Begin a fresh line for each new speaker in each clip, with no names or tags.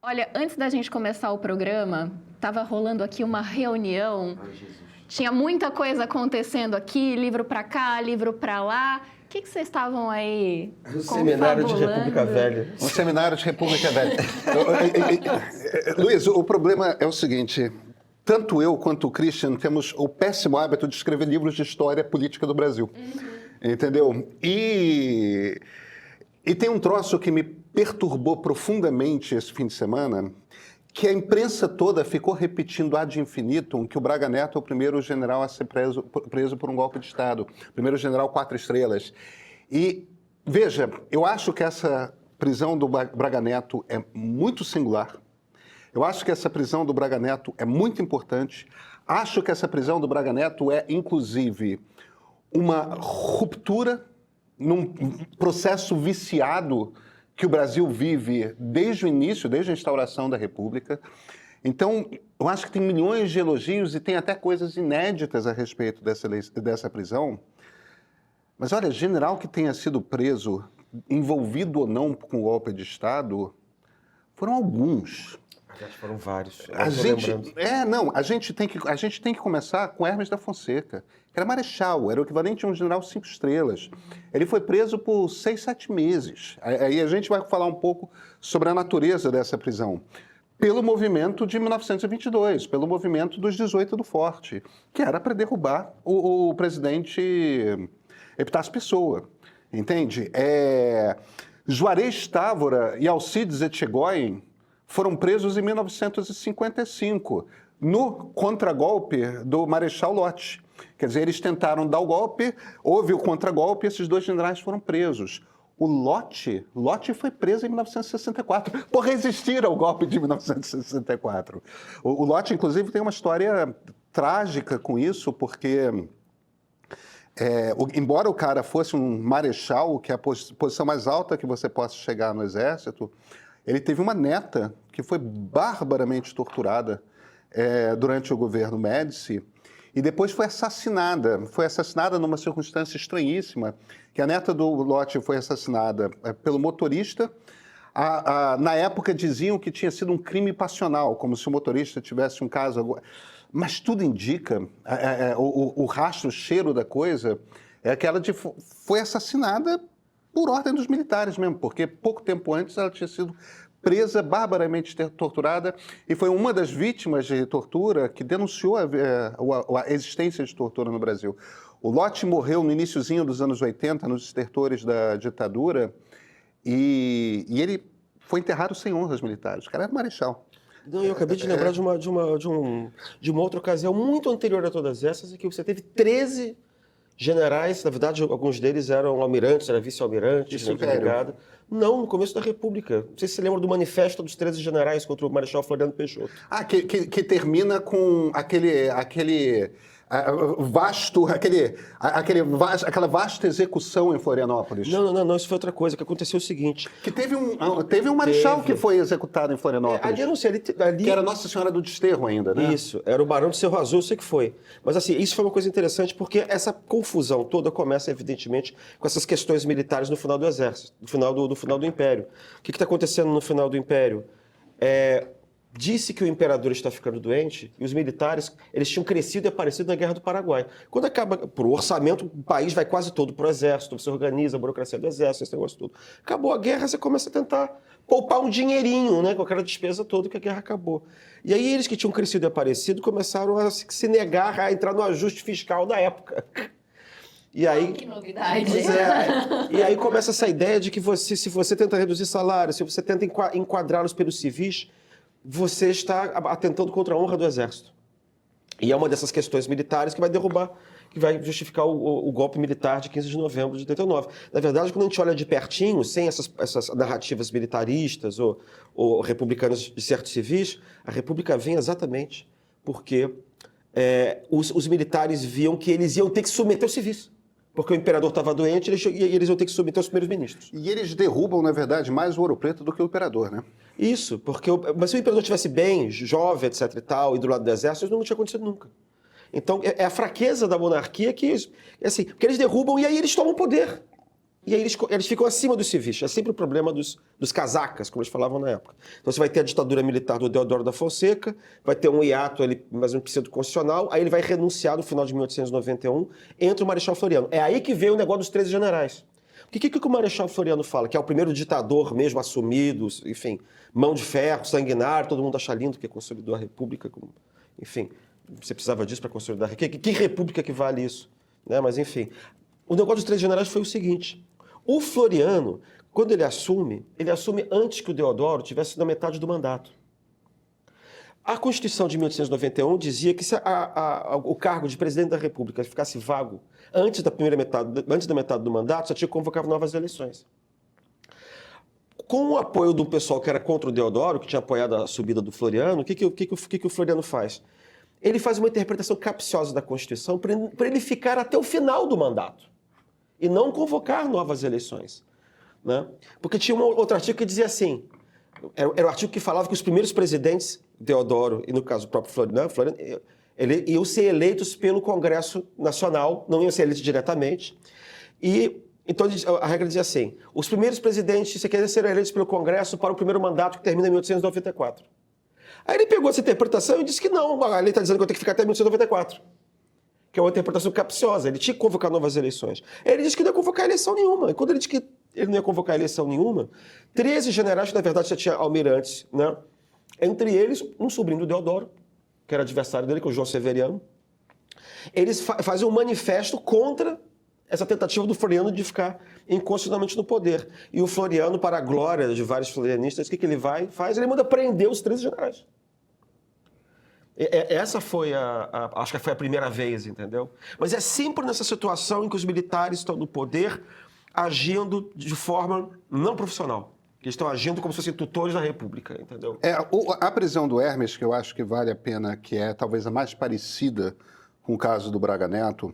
Olha, antes da gente começar o programa, estava rolando aqui uma reunião.
Ai, Jesus.
Tinha muita coisa acontecendo aqui, livro para cá, livro para lá. O que vocês estavam aí
O Seminário de
confabulando?
República Velha.
O Seminário de República Velha. Luiz, o problema é o seguinte: tanto eu quanto o Christian temos o péssimo hábito de escrever livros de história política do Brasil. Entendeu? E tem um troço que me perturbou profundamente esse fim de semana, que a imprensa toda ficou repetindo ad infinitum que o Braga Neto é o primeiro general a ser preso por um golpe de Estado, primeiro general 4 estrelas. E, veja, eu acho que essa prisão do Braga Neto é muito singular, eu acho que essa prisão do Braga Neto é muito importante, acho que essa prisão do Braga Neto é, inclusive, uma ruptura num processo viciado que o Brasil vive desde o início, desde a instauração da República. Então, eu acho que tem milhões de elogios e tem até coisas inéditas a respeito dessa prisão. Mas, olha, general que tenha sido preso, envolvido ou não com o golpe de Estado, foram alguns.
Aliás, foram vários.
A gente tem que começar com Hermes da Fonseca, que era marechal, era o equivalente a um general 5 estrelas. Ele foi preso por 6, 7 meses. Aí a gente vai falar um pouco sobre a natureza dessa prisão. Pelo movimento de 1922, pelo movimento dos 18 do Forte, que era para derrubar o presidente Epitácio Pessoa, entende? Juarez Távora e Alcides Etchegóin foram presos em 1955, no contragolpe do Marechal Lott. Quer dizer, eles tentaram dar o golpe, houve o contragolpe e esses 2 generais foram presos. O Lott foi preso em 1964 por resistir ao golpe de 1964. O Lott, inclusive, tem uma história trágica com isso, porque embora o cara fosse um marechal, que é a posição mais alta que você possa chegar no exército, ele teve uma neta que foi barbaramente torturada durante o governo Médici e depois foi assassinada. Foi assassinada numa circunstância estranhíssima, que a neta do Lott foi assassinada pelo motorista. Na época diziam que tinha sido um crime passional, como se o motorista tivesse um caso... Mas tudo indica, o rastro, o cheiro da coisa, é que ela foi assassinada por ordem dos militares mesmo, porque pouco tempo antes ela tinha sido presa, barbaramente torturada, e foi uma das vítimas de tortura que denunciou a existência de tortura no Brasil. O Lott morreu no iniciozinho dos anos 80, nos estertores da ditadura, e ele foi enterrado sem honras militares. O cara era marechal.
Não, eu acabei de lembrar de uma outra ocasião muito anterior a todas essas, em que você teve 13 generais, na verdade, alguns deles eram almirantes, era vice-almirantes, Não, no começo da República. Não sei se você lembra do manifesto dos 13 generais contra o Marechal Floriano Peixoto.
Que termina com aquela vasta execução em Florianópolis.
Não, isso foi outra coisa, que aconteceu o seguinte...
Que teve um marechal que foi executado em Florianópolis.
Ali eu não sei, ali...
Que era Nossa Senhora do Desterro ainda, né?
Isso, era o Barão de Cerro Azul, eu sei que foi. Mas assim, isso foi uma coisa interessante porque essa confusão toda começa, evidentemente, com essas questões militares no final do Exército, no final do Império. O que está acontecendo no final do Império? Disse que o imperador está ficando doente e os militares, eles tinham crescido e aparecido na Guerra do Paraguai. Quando acaba, por orçamento, o país vai quase todo para o exército, você organiza a burocracia do exército, esse negócio todo. Acabou a guerra, você começa a tentar poupar um dinheirinho, né, com aquela despesa toda que a guerra acabou. E aí eles que tinham crescido e aparecido começaram a se negar a entrar no ajuste fiscal da época. E aí,
que novidade!
E aí começa essa ideia de que se você tenta reduzir salário, se você tenta enquadrá-los pelos civis, você está atentando contra a honra do Exército. E é uma dessas questões militares que vai derrubar, que vai justificar o golpe militar de 15 de novembro de 89. Na verdade, quando a gente olha de pertinho, sem essas narrativas militaristas ou republicanas de certos civis, a República vem exatamente porque os militares viam que eles iam ter que submeter os civis. Porque o imperador estava doente e eles iam ter que submeter os primeiros ministros.
E eles derrubam, na verdade, mais o Ouro Preto do que o imperador, né?
Isso, mas se o imperador estivesse bem, jovem, etc e tal, e do lado do exército, isso não tinha acontecido nunca. Então, é a fraqueza da monarquia que, assim, porque eles derrubam e aí eles tomam poder. E aí eles ficam acima dos civis. É sempre o problema dos casacas, como eles falavam na época. Então você vai ter a ditadura militar do Deodoro da Fonseca, vai ter um hiato ali, mais um pseudo-constitucional, aí ele vai renunciar no final de 1891, entra o Marechal Floriano. É aí que vem o negócio dos 13 generais. O que o Marechal Floriano fala? Que é o primeiro ditador mesmo assumido, enfim, mão de ferro, sanguinário, todo mundo acha lindo que consolidou a República, enfim, você precisava disso para consolidar a República. Que República que vale isso? Né? Mas enfim, o negócio dos 13 generais foi o seguinte: o Floriano, quando ele assume antes que o Deodoro tivesse na metade do mandato. A Constituição de 1891 dizia que se o cargo de presidente da República ficasse vago antes da metade do mandato, só tinha que convocar novas eleições. Com o apoio do pessoal que era contra o Deodoro, que tinha apoiado a subida do Floriano, o que o Floriano faz? Ele faz uma interpretação capciosa da Constituição para ele ficar até o final do mandato e não convocar novas eleições. Né? Porque tinha um outro artigo que dizia assim, era o artigo que falava que os primeiros presidentes, Deodoro e no caso o próprio Floriano, iam ser eleitos pelo Congresso Nacional, não iam ser eleitos diretamente. E então a regra dizia assim, os primeiros presidentes serão eleitos pelo Congresso para o primeiro mandato que termina em 1894. Aí ele pegou essa interpretação e disse que não, a lei está dizendo que eu tenho que ficar até 1894. Que é uma interpretação capciosa, ele tinha que convocar novas eleições. Ele disse que não ia convocar eleição nenhuma. E quando ele disse que ele não ia convocar eleição nenhuma, 13 generais, que na verdade já tinha almirantes, né? Entre eles, um sobrinho do Deodoro, que era adversário dele, que é o João Severiano. Eles fazem um manifesto contra essa tentativa do Floriano de ficar inconstitucionalmente no poder. E o Floriano, para a glória de vários florianistas, o que ele faz? Ele manda prender os 13 generais. Essa foi acho que foi a primeira vez, entendeu? Mas é sempre nessa situação em que os militares estão no poder agindo de forma não profissional. Eles estão agindo como se fossem tutores da República, entendeu?
A prisão do Hermes, que eu acho que vale a pena, que é talvez a mais parecida com o caso do Braga Neto.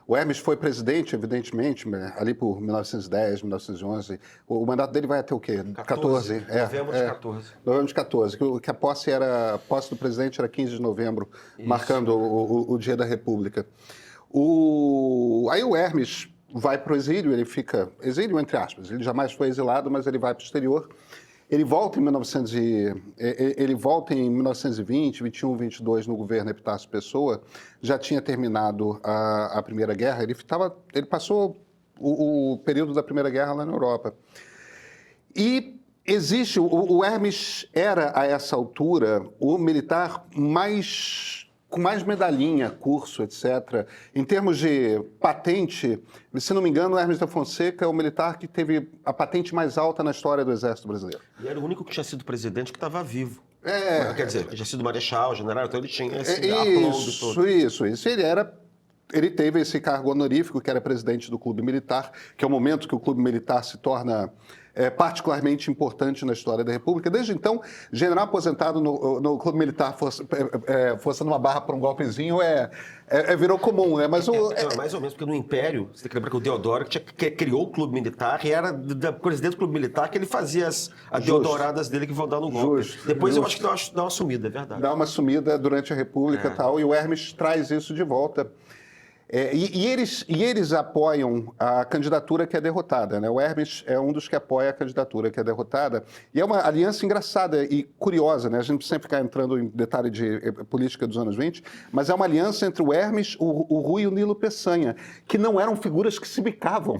O Hermes foi presidente, evidentemente, ali por 1910, 1911. O mandato dele vai até o quê? 14.
Novembro de 14.
Novembro de 14. Que a posse do presidente era 15 de novembro, isso, marcando o Dia da República. Aí o Hermes vai para o exílio, ele fica... Exílio, entre aspas. Ele jamais foi exilado, mas ele vai para o exterior. Ele volta em 1920, 21, 22 no governo Epitácio Pessoa, já tinha terminado a Primeira Guerra, ele passou o período da Primeira Guerra lá na Europa. E existe, o Hermes era, a essa altura, o militar com mais medalhinha, curso, etc. Em termos de patente, se não me engano, o Hermes da Fonseca é o militar que teve a patente mais alta na história do Exército Brasileiro.
E era o único que tinha sido presidente que estava vivo. Quer dizer, tinha sido marechal, general, então ele tinha esse aplauso todo. Isso.
Ele teve esse cargo honorífico, que era presidente do Clube Militar, que é o momento que o Clube Militar se torna particularmente importante na história da República. Desde então, general aposentado no Clube Militar forçando uma barra para um golpezinho virou comum, né? Mas
mais ou menos, porque no Império, você tem que lembrar que o Deodoro que criou o Clube Militar e era da presidente do Clube Militar que ele fazia as deodoradas dele que vão dar no golpe. Depois eu acho que dá uma sumida, é verdade.
Dá uma sumida durante a República e tal, e o Hermes traz isso de volta. Eles apoiam a candidatura que é derrotada, né? O Hermes é um dos que apoia a candidatura que é derrotada. E é uma aliança engraçada e curiosa, né? A gente não precisa sempre ficar entrando em detalhe de política dos anos 20, mas é uma aliança entre o Hermes, o Rui e o Nilo Peçanha, que não eram figuras que se bicavam.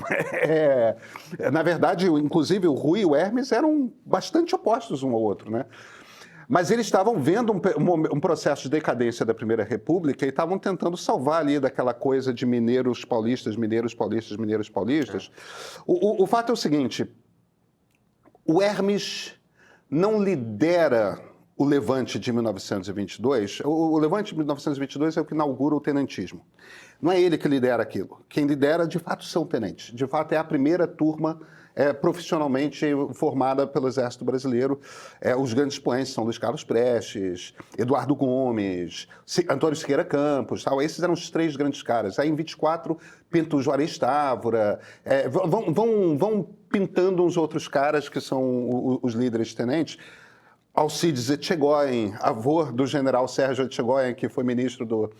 Na verdade, inclusive, o Rui e o Hermes eram bastante opostos um ao outro, né? Mas eles estavam vendo um processo de decadência da Primeira República e estavam tentando salvar ali daquela coisa de mineiros paulistas. O fato é o seguinte, o Hermes não lidera o levante de 1922. O levante de 1922 é o que inaugura o tenentismo. Não é ele que lidera aquilo. Quem lidera, de fato, são tenentes. De fato, é a primeira turma profissionalmente formada pelo Exército Brasileiro. Os grandes expoentes são Luiz Carlos Prestes, Eduardo Gomes, Antônio Siqueira Campos, tal. Esses eram os três grandes caras. Aí, em 24, pinta o Juarez Távora. Vão pintando uns outros caras que são os líderes tenentes. Alcides Etchegóin, avô do general Sérgio Etchegóin, que foi ministro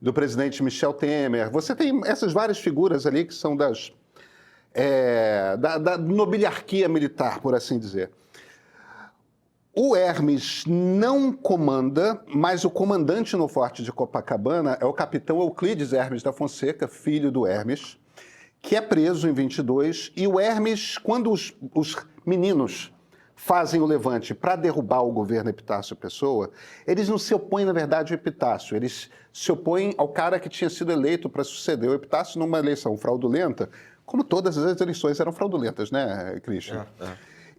do presidente Michel Temer. Você tem essas várias figuras ali que são da nobiliarquia militar, por assim dizer. O Hermes não comanda, mas o comandante no Forte de Copacabana é o capitão Euclides Hermes da Fonseca, filho do Hermes, que é preso em 22, e o Hermes, quando os meninos fazem o levante para derrubar o governo Epitácio Pessoa, eles não se opõem, na verdade, ao Epitácio, eles se opõem ao cara que tinha sido eleito para suceder o Epitácio numa eleição fraudulenta, como todas as eleições eram fraudulentas, né, Christian?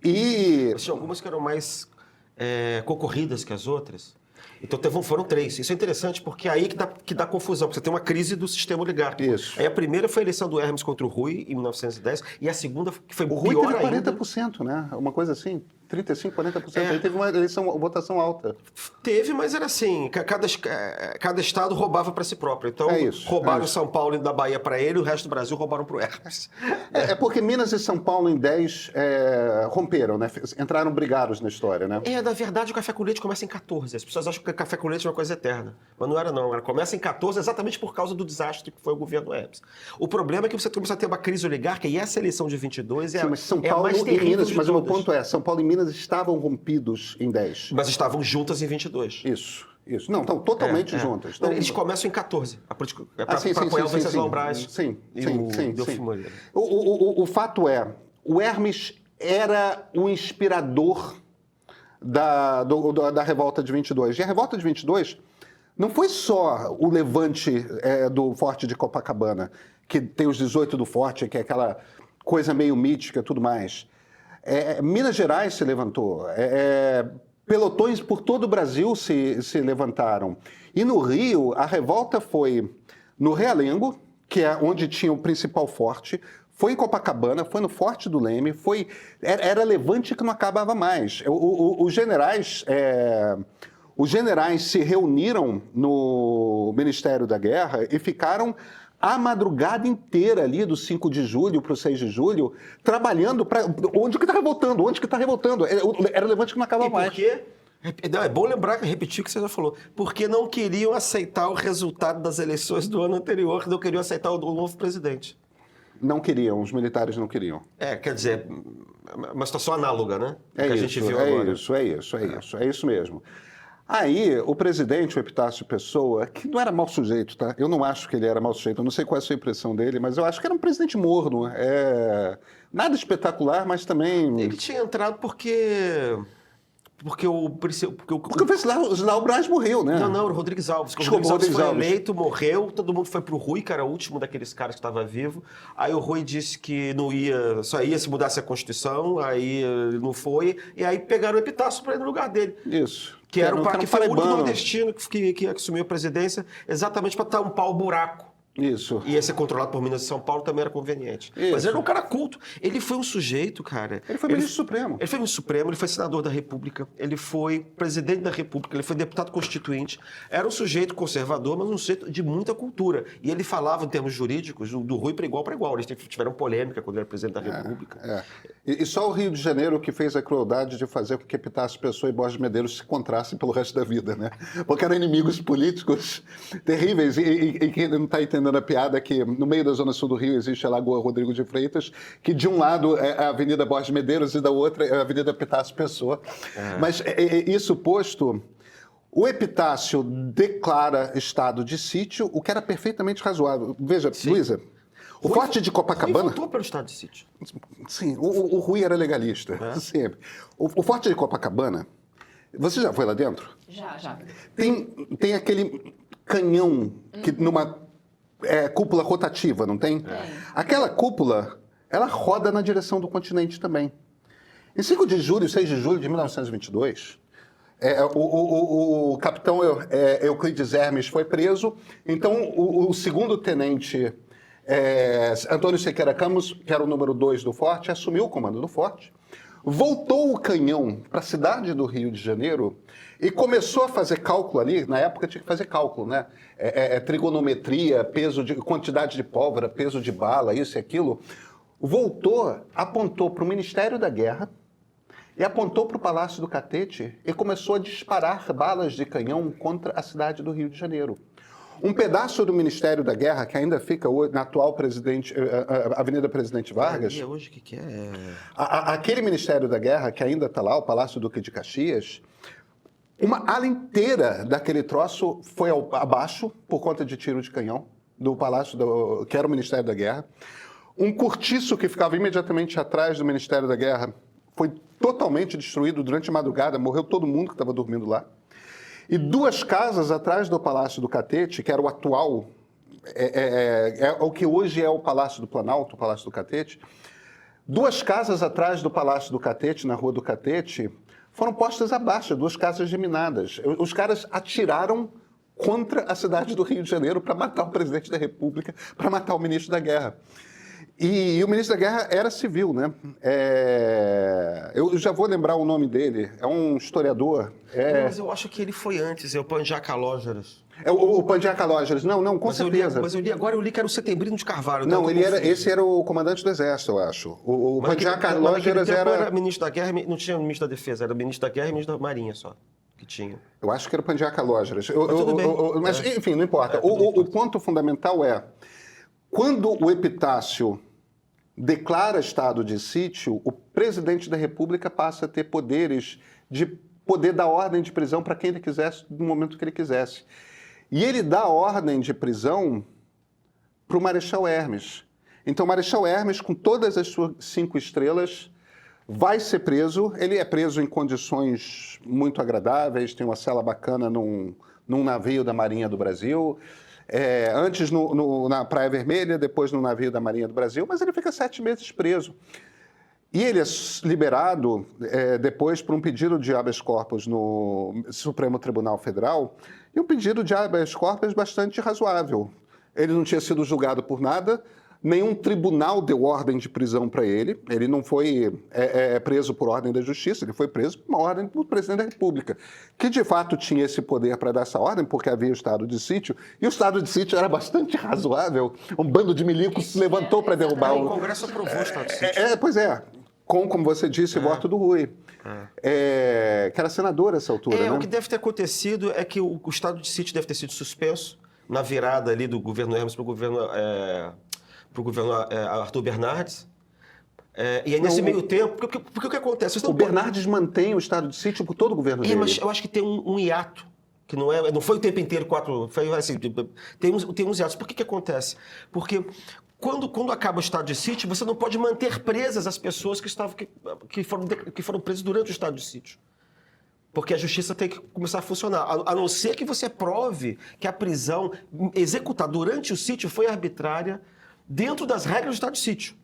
E...
Tinha algumas que eram mais concorridas que as outras. Então foram 3. Isso é interessante porque é aí que dá confusão, porque você tem uma crise do sistema oligárquico.
Isso.
Aí a primeira foi a eleição do Hermes contra o Rui, em 1910, e a segunda, que foi
o Rui
pior
teve 40%,
ainda.
né? Uma coisa assim, 35%, 40%. Ele teve uma votação alta.
Teve, mas era assim, cada estado roubava para si próprio. Então, roubaram São Paulo e da Bahia para ele, o resto do Brasil roubaram para o Hermes.
É porque Minas e São Paulo, em 10, romperam, né? Entraram brigados na história, né?
Na verdade, o café com leite começa em 14. As pessoas acham que café com leite é uma coisa eterna. Mas não era, não. Começa em 14 exatamente por causa do desastre que foi o governo Hermes. O problema é que você começa a ter uma crise oligárquica, e essa eleição de 22
Sim, mas São
a
Paulo
mais
e
terrível
Minas,
de
mas o meu
todas.
ponto é, São Paulo e Minas estavam rompidos em 10.
Mas estavam juntas em 22.
Isso. Não, estão totalmente juntas. Então,
eles começam em 14. Para
sim,
apoiar o Venceslau
sim.
Braz
Sim.
e o Delfim Moreira.
O fato é, o Hermes era o inspirador da Revolta de 22. E a Revolta de 22 não foi só o levante do Forte de Copacabana, que tem os 18 do Forte, que é aquela coisa meio mítica e tudo mais. Minas Gerais se levantou, pelotões por todo o Brasil se levantaram. E no Rio, a revolta foi no Realengo, que é onde tinha o principal forte, foi em Copacabana, foi no Forte do Leme, era levante que não acabava mais. Os generais se reuniram no Ministério da Guerra e ficaram a madrugada inteira ali, do 5 de julho para o 6 de julho, trabalhando para... Onde que está revoltando? Onde que está revoltando? Era levante que não acabava mais.
Por quê? É bom lembrar, repetir o que você já falou, porque não queriam aceitar o resultado das eleições do ano anterior, não queriam aceitar o novo presidente.
Não queriam, os militares não queriam.
Quer dizer, uma situação análoga, né?
Que a gente viu agora. É isso mesmo. Aí, o presidente, o Epitácio Pessoa, que não era mau sujeito, tá? Eu não acho que ele era mau sujeito, eu não sei qual é a sua impressão dele, mas eu acho que era um presidente morno. Nada espetacular, mas também...
Ele tinha entrado porque o
Venceslau Braz morreu, né?
Não, o Rodrigues Alves. O Rodrigues Alves foi eleito, morreu, todo mundo foi pro Rui, que era o último daqueles caras que estava vivo. Aí o Rui disse que só ia se mudasse a Constituição, aí ele não foi, e aí pegaram o Epitácio para ir no lugar dele.
Isso.
Que foi o único nordestino que assumiu a presidência exatamente para tampar o buraco.
Isso.
E ia ser controlado por Minas e São Paulo também era conveniente. Isso. Mas ele era um cara culto. Ele foi um sujeito, cara...
Ele foi ministro supremo.
Ele foi ministro supremo, ele foi senador da República, ele foi presidente da República, ele foi deputado constituinte. Era um sujeito conservador, mas um sujeito de muita cultura. E ele falava, em termos jurídicos, do Rui para igual. Eles tiveram polêmica quando ele era presidente da República.
E só o Rio de Janeiro que fez a crueldade de fazer com que Epitácio Pessoa e Borges Medeiros se encontrassem pelo resto da vida, né? Porque eram inimigos políticos terríveis. E quem não está entendendo a piada é que no meio da zona sul do Rio existe a Lagoa Rodrigo de Freitas, que de um lado é a Avenida Borges Medeiros e da outra é a Avenida Epitácio Pessoa. Mas isso posto, o Epitácio declara estado de sítio, o que era perfeitamente razoável. Veja, Luísa, o Forte de Copacabana...
Rui votou pelo estado de sítio.
Sim, o Rui era legalista, sempre. O Forte de Copacabana, você já foi lá dentro?
Já.
Tem aquele canhão que numa cúpula rotativa, não tem? Aquela cúpula, ela roda na direção do continente também. Em 5 de julho, 6 de julho de 1922, o capitão Euclides Hermes foi preso, então o segundo tenente Antônio Sequeira Campos, que era o número 2 do Forte, assumiu o comando do Forte, voltou o canhão para a cidade do Rio de Janeiro e começou a fazer cálculo ali. Na época tinha que fazer cálculo, né? Trigonometria, quantidade de pólvora, peso de bala, isso e aquilo. Voltou, apontou para o Ministério da Guerra e apontou para o Palácio do Catete e começou a disparar balas de canhão contra a cidade do Rio de Janeiro. Um pedaço do Ministério da Guerra, que ainda fica na atual Avenida Presidente Vargas...
E hoje o que é?
Aquele Ministério da Guerra, que ainda está lá, o Palácio Duque de Caxias, uma ala inteira daquele troço foi abaixo por conta de tiro de canhão do Palácio, que era o Ministério da Guerra. Um cortiço que ficava imediatamente atrás do Ministério da Guerra foi totalmente destruído durante a madrugada, morreu todo mundo que estava dormindo lá. E 2 casas atrás do Palácio do Catete, que era o atual, o que hoje é o Palácio do Planalto, o Palácio do Catete, 2 casas atrás do Palácio do Catete, na Rua do Catete, foram postas abaixo, 2 casas geminadas. Os caras atiraram contra a cidade do Rio de Janeiro para matar o presidente da República, para matar o ministro da Guerra. E o ministro da Guerra era civil, né? Eu já vou lembrar o nome dele, é um historiador.
Mas eu acho que ele foi antes, é o Pandiá Calógeras.
O Pandiá Calógeras, não, com certeza.
Mas eu li que era o Setembrino de Carvalho.
Não, esse era o comandante do Exército, eu acho. O Pandiá Calógeras
era ministro da Guerra, não tinha ministro da Defesa, era ministro da Guerra e ministro da Marinha só. Que tinha.
Eu acho que era o Pandiá Calógeras. Mas,
bem.
Enfim, não importa. O ponto fundamental é, quando o Epitácio declara estado de sítio, o presidente da República passa a ter poderes de poder dar ordem de prisão para quem ele quisesse, no momento que ele quisesse. E ele dá ordem de prisão para o Marechal Hermes. Então, o Marechal Hermes, com todas as suas 5 estrelas, vai ser preso. Ele é preso em condições muito agradáveis, tem uma cela bacana num navio da Marinha do Brasil. Antes na Praia Vermelha, depois no navio da Marinha do Brasil, mas ele fica 7 meses preso. E ele é liberado depois por um pedido de habeas corpus no Supremo Tribunal Federal, e um pedido de habeas corpus bastante razoável. Ele não tinha sido julgado por nada, nenhum tribunal deu ordem de prisão para ele, ele não foi preso por ordem da Justiça, ele foi preso por uma ordem do presidente da República, que de fato tinha esse poder para dar essa ordem, porque havia o estado de sítio, e o estado de sítio era bastante razoável, um bando de milicos se levantou para derrubar
o Congresso aprovou o estado de sítio.
Pois é, como você disse, o voto do Rui, que era senador nessa altura. Né?
O que deve ter acontecido é que o estado de sítio deve ter sido suspenso na virada ali do governo Hermes para o governo Arthur Bernardes. E aí, nesse meio tempo, porque o que acontece?
O Bernardes mantém o estado de sítio por todo o governo dele.
Mas eu acho que tem um hiato, que não foi o tempo inteiro, foi assim, tem uns hiatos. Por que acontece? Porque quando acaba o estado de sítio, você não pode manter presas as pessoas que foram presas durante o estado de sítio. Porque a justiça tem que começar a funcionar. A não ser que você prove que a prisão executada durante o sítio foi arbitrária dentro das regras do estado de sítio.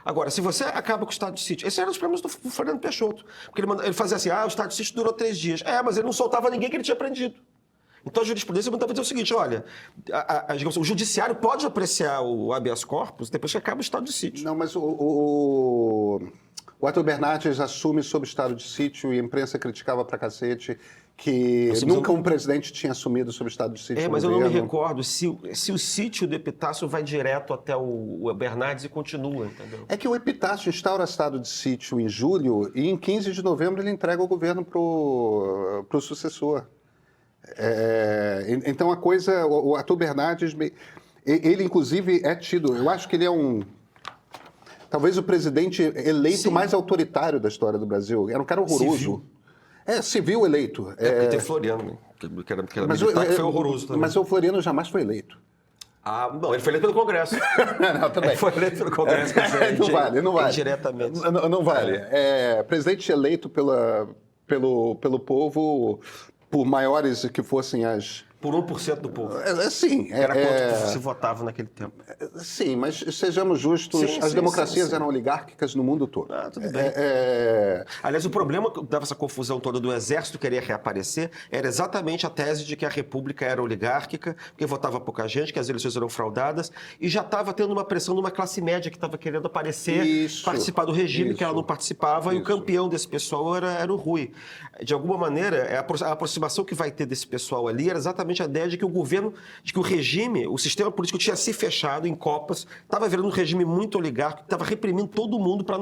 Agora, se você acaba com o estado de sítio... Esse era um dos problemas do Fernando Peixoto. Porque ele fazia assim, o estado de sítio durou 3 dias. Mas ele não soltava ninguém que ele tinha prendido. Então a jurisprudência mandava dizer o seguinte, olha, digamos, o judiciário pode apreciar o habeas corpus depois que acaba o estado de sítio.
Não, mas o Arthur Bernardes assume sob estado de sítio e a imprensa criticava pra cacete que nunca um presidente tinha assumido sob estado de sítio.
Mas eu não me recordo se o sítio do Epitácio vai direto até o Bernardes e continua, entendeu?
É que o Epitácio instaura estado de sítio em julho e em 15 de novembro ele entrega o governo pro sucessor. Então a coisa, o Arthur Bernardes, ele inclusive é tido, eu acho que ele é talvez o presidente eleito mais autoritário da história do Brasil. Era um cara horroroso.
Civil.
Civil eleito.
Porque tem Floriano, né? Que era militar, que foi horroroso também.
Mas o Floriano jamais foi eleito.
Não, ele foi eleito pelo Congresso.
Não, também.
Ele foi eleito pelo Congresso.
Não vale.
Indiretamente.
Não vale. Presidente eleito pelo povo, por maiores que fossem as...
Por 1% do povo.
Sim.
Era quanto se votava naquele tempo.
Sim, mas sejamos justos, as democracias eram oligárquicas no mundo todo.
Tudo bem. Aliás, o problema que dava essa confusão toda do exército querer reaparecer era exatamente a tese de que a república era oligárquica, porque votava pouca gente, que as eleições eram fraudadas, e já estava tendo uma pressão de uma classe média que estava querendo aparecer, participar do regime, que ela não participava, e o campeão desse pessoal era o Rui. De alguma maneira, a aproximação que vai ter desse pessoal ali era exatamente a ideia de que o regime, o sistema político tinha se fechado em copas, estava virando um regime muito oligárquico, estava reprimindo todo mundo para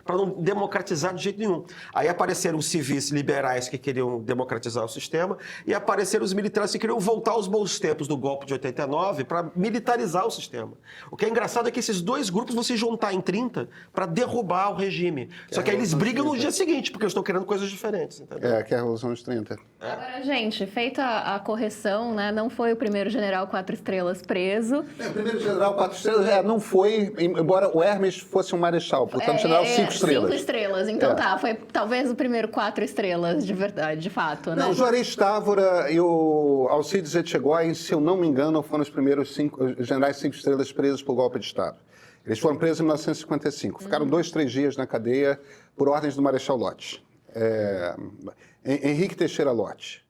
para não democratizar de jeito nenhum. Aí apareceram os civis liberais que queriam democratizar o sistema e apareceram os militares que queriam voltar aos bons tempos do golpe de 89 para militarizar o sistema. O que é engraçado é que esses dois grupos vão se juntar em 30 para derrubar o regime. Só que aí eles brigam no dia seguinte, porque eles estão querendo coisas diferentes. Entendeu?
Que é a Revolução dos 30.
Agora, gente, feita a correção, né? Não foi o primeiro general 4 estrelas preso.
O primeiro general 4 estrelas não foi, embora o Hermes fosse um marechal, portanto, general 5 estrelas.
5 estrelas, então tá. Foi talvez o primeiro 4 estrelas de verdade, de fato, né?
Não, o Juarez Távora e o Alcides Etchegóin, se eu não me engano, foram os primeiros generais 5 estrelas presos por golpe de Estado. Eles foram presos em 1955. Ficaram 2, 3 dias na cadeia por ordens do Marechal Lott. Henrique Teixeira Lott.